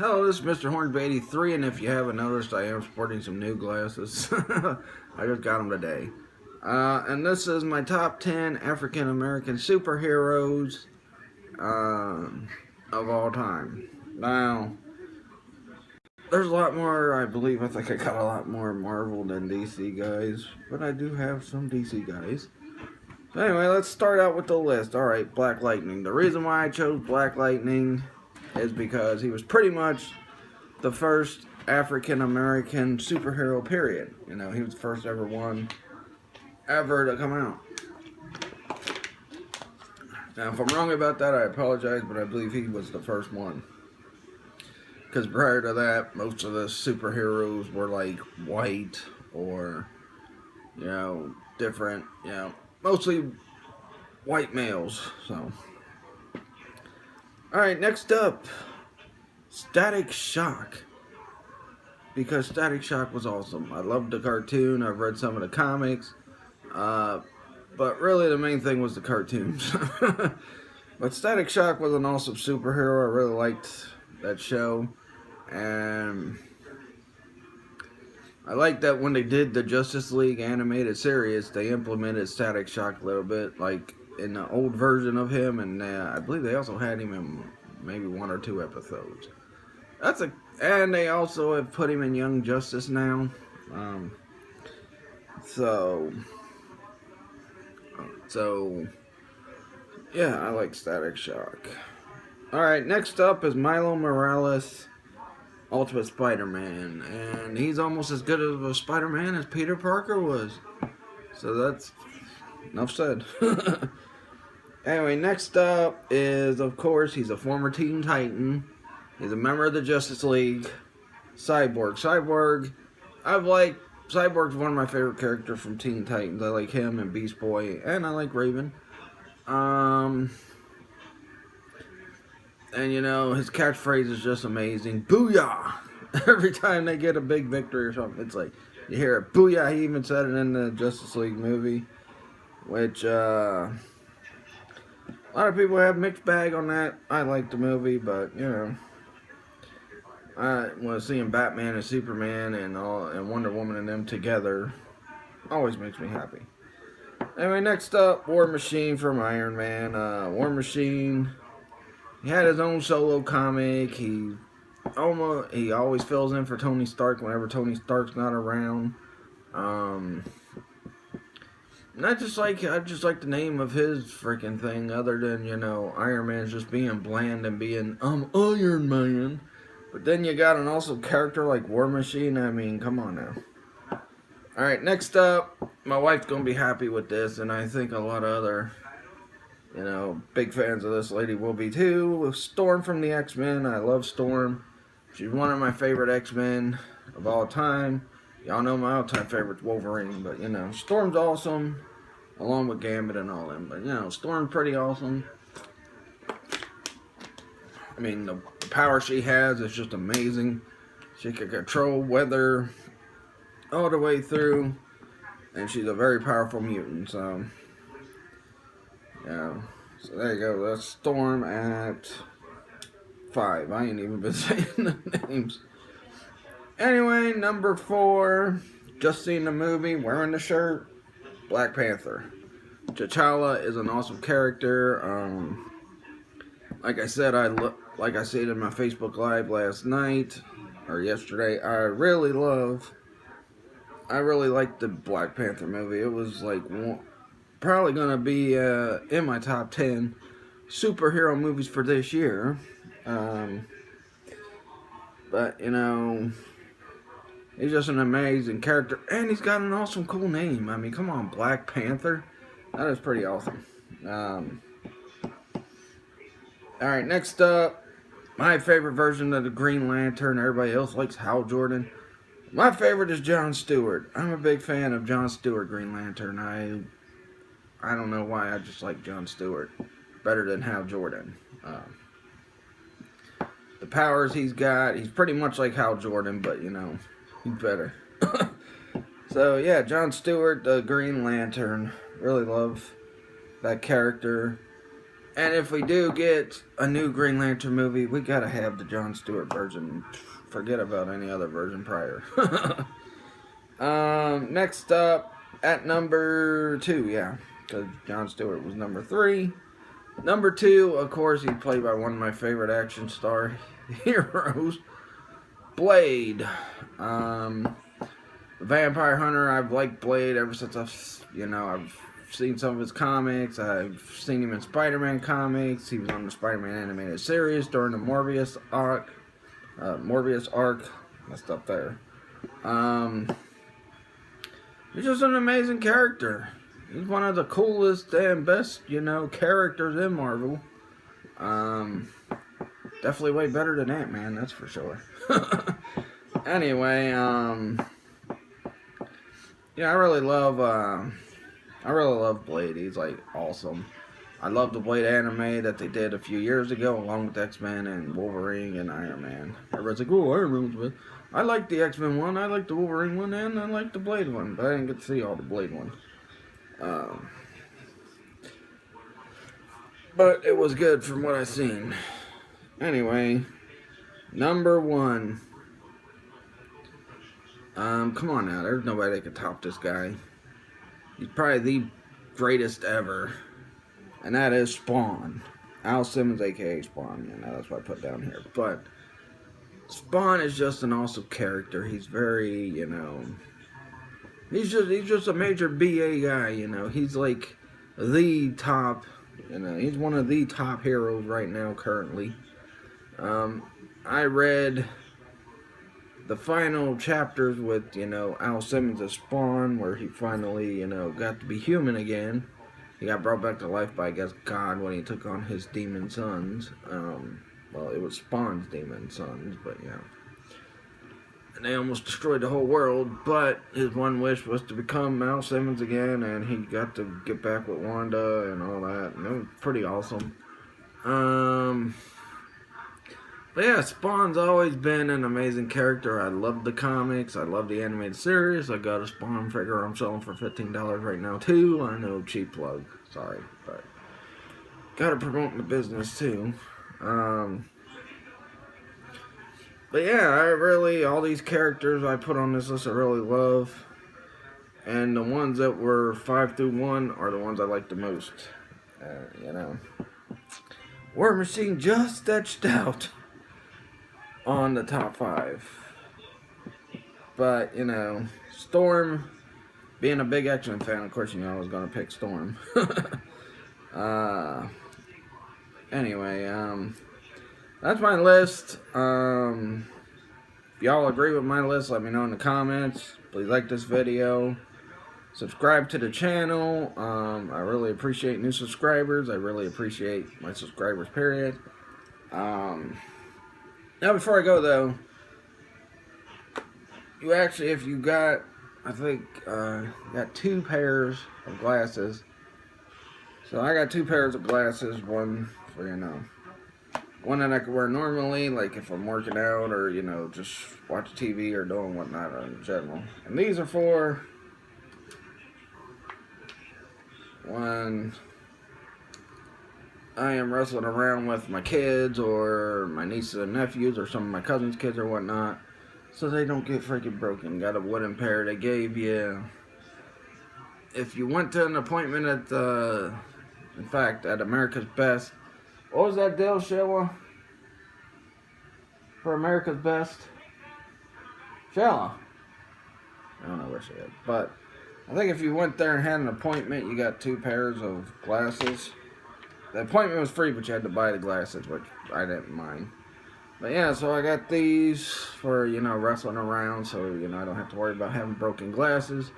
Hello, this is Mr. Hornby83, and if you haven't noticed, I am sporting some new glasses. I just got them today. And this is my top 10 African American superheroes of all time. Now, there's a lot more, I think I got a lot more Marvel than DC guys, but I do have some DC guys. So anyway, let's start out with the list. Alright, Black Lightning. The reason why I chose Black Lightning is because he was pretty much the first African American superhero, period. You know, he was the first ever one ever to come out. Now, if I'm wrong about that, I apologize, but I believe he was the first one. Because prior to that, most of the superheroes were like white or, you know, different, you know, mostly white males, so. Alright, next up, Static Shock. Because Static Shock was awesome. I loved the cartoon, I've read some of the comics, but really the main thing was the cartoons. But Static Shock was an awesome superhero. I really liked that show, and I like that when they did the Justice League animated series, they implemented Static Shock a little bit, like in the old version of him, and I believe they also had him in maybe 1 or 2 episodes. And they also have put him in Young Justice now. So yeah, I like Static Shock. Alright, next up is Milo Morales, Ultimate Spider-Man, and he's almost as good of a Spider-Man as Peter Parker was. So that's enough said. Anyway, next up is, of course, he's a former Teen Titan. He's a member of the Justice League. Cyborg. Cyborg's one of my favorite characters from Teen Titans. I like him and Beast Boy, and I like Raven. And you know, his catchphrase is just amazing. Booyah! Every time they get a big victory or something, it's like, you hear it, booyah. He even said it in the Justice League movie, which, a lot of people have mixed bag on that. I like the movie, but, you know, seeing Batman and Superman and Wonder Woman and them together always makes me happy. Anyway, next up, War Machine from Iron Man. War Machine, he had his own solo comic. He always fills in for Tony Stark whenever Tony Stark's not around. And I just like the name of his freaking thing, other than, you know, Iron Man's just being bland and being Iron Man. But then you got an awesome character like War Machine. I mean, come on now. Alright, next up, my wife's gonna be happy with this, and I think a lot of other, you know, big fans of this lady will be too. Storm from the X-Men. I love Storm. She's one of my favorite X-Men of all time. Y'all know my all-time favorite's Wolverine, but, you know, Storm's awesome, along with Gambit and all them. But, you know, Storm's pretty awesome. I mean, the power she has is just amazing. She can control weather all the way through, and she's a very powerful mutant, so, yeah. So there you go, that's Storm at 5. I ain't even been saying the names. Anyway, number 4, just seen the movie, wearing the shirt, Black Panther. T'Challa is an awesome character. Like I said, like I said in my Facebook Live last night, or yesterday, I really liked the Black Panther movie. It was like probably gonna be in my top 10 superhero movies for this year. But, you know, he's just an amazing character, and he's got an awesome, cool name. I mean, come on, Black Panther. That is pretty awesome. Alright, next up, my favorite version of the Green Lantern. Everybody else likes Hal Jordan. My favorite is John Stewart. I'm a big fan of John Stewart Green Lantern. I don't know why, I just like John Stewart better than Hal Jordan. The powers he's got, he's pretty much like Hal Jordan, but, you know, he's better. So, yeah, John Stewart, the Green Lantern. Really love that character. And if we do get a new Green Lantern movie, we gotta have the Jon Stewart version. Forget about any other version prior. Next up, at number 2, yeah, because Jon Stewart was number 3. Number 2, of course, he's played by one of my favorite action star heroes, Blade. Vampire Hunter. I've liked Blade ever since I've seen some of his comics. I've seen him in Spider-Man comics. He was on the Spider-Man animated series during the Morbius arc. Messed up there. He's just an amazing character. He's one of the coolest and best, characters in Marvel. Definitely way better than Ant-Man, that's for sure. Anyway, I really love Blade. He's like awesome. I love the Blade anime that they did a few years ago, along with X-Men and Wolverine and Iron Man. Everybody's like, "Oh, Iron Man was good." I like the X-Men one, I like the Wolverine one, and I like the Blade one, but I didn't get to see all the Blade ones. But it was good from what I seen. Anyway, number 1. Come on now, there's nobody that could top this guy. He's probably the greatest ever. And that is Spawn. Al Simmons, aka Spawn. That's what I put down here. But Spawn is just an awesome character. He's very, he's just a major BA guy, He's like the top, he's one of the top heroes right now currently. I read the final chapters with, Al Simmons as Spawn, where he finally, got to be human again. He got brought back to life by, I guess, God when he took on his demon sons. Well, it was Spawn's demon sons, but and they almost destroyed the whole world, but his one wish was to become Al Simmons again, and he got to get back with Wanda and all that, and it was pretty awesome. But yeah, Spawn's always been an amazing character. I love the comics. I love the animated series. I got a Spawn figure I'm selling for $15 right now, too. I know, cheap plug. Sorry, but gotta promote the business, too. But yeah, all these characters I put on this list I really love. And the ones that were 5 through 1 are the ones I like the most. War Machine just etched out on the top 5. But, Storm, being a big X-Men fan, of course, I was going to pick Storm. Anyway, that's my list. If y'all agree with my list, let me know in the comments. Please like this video. Subscribe to the channel. I really appreciate new subscribers. I really appreciate my subscribers, period. Now, before I go, though, you actually, if you got, I think, got 2 pairs of glasses. So I got 2 pairs of glasses, one for, one that I could wear normally, like if I'm working out or, just watch TV or doing whatnot in general. And these are for when I am wrestling around with my kids or my nieces and nephews or some of my cousins' kids or whatnot, so they don't get freaking broken. Got a wooden pair they gave you. If you went to an appointment at at America's Best, what was that deal, Sheila? For America's Best? Sheila? I don't know where she is, but I think if you went there and had an appointment, you got 2 pairs of glasses. The appointment was free, but you had to buy the glasses, which I didn't mind. But yeah, so I got these for, wrestling around, so, I don't have to worry about having broken glasses.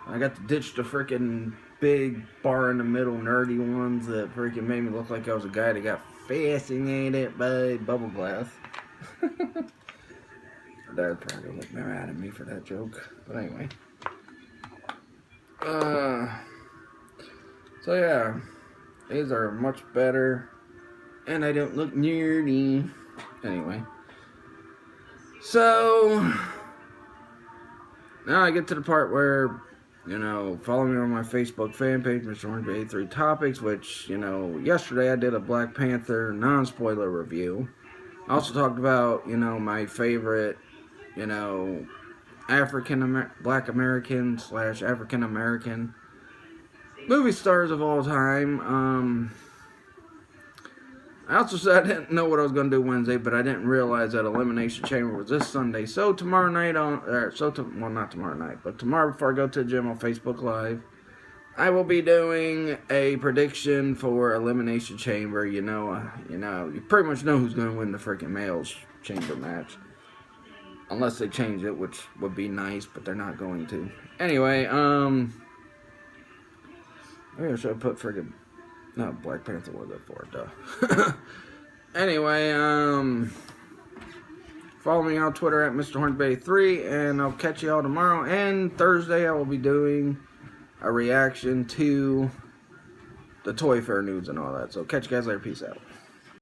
I got to ditch the freaking big bar in the middle nerdy ones that freaking made me look like I was a guy that got fascinated by bubble glass. Dad probably looked mad at me for that joke. But anyway. So yeah. These are much better. And I don't look nerdy. Anyway. So now I get to the part where, You know, follow me on my Facebook fan page, Mr. Hornsby 83 Topics, which, you know, yesterday I did a Black Panther non-spoiler review. I also talked about, you know, my favorite, you know, Black American / African American movie stars of all time. I also said I didn't know what I was going to do Wednesday, but I didn't realize that Elimination Chamber was this Sunday. So tomorrow night well, not tomorrow night, but tomorrow before I go to the gym on Facebook Live, I will be doing a prediction for Elimination Chamber. You pretty much know who's going to win the freaking males chamber match. Unless they change it, which would be nice, but they're not going to. Anyway, maybe I should have put freaking... No, Black Panther was it for, duh. Anyway, follow me on Twitter at Mr. Hornsby3, and I'll catch y'all tomorrow. And Thursday, I will be doing a reaction to the Toy Fair news and all that. So catch you guys later. Peace out.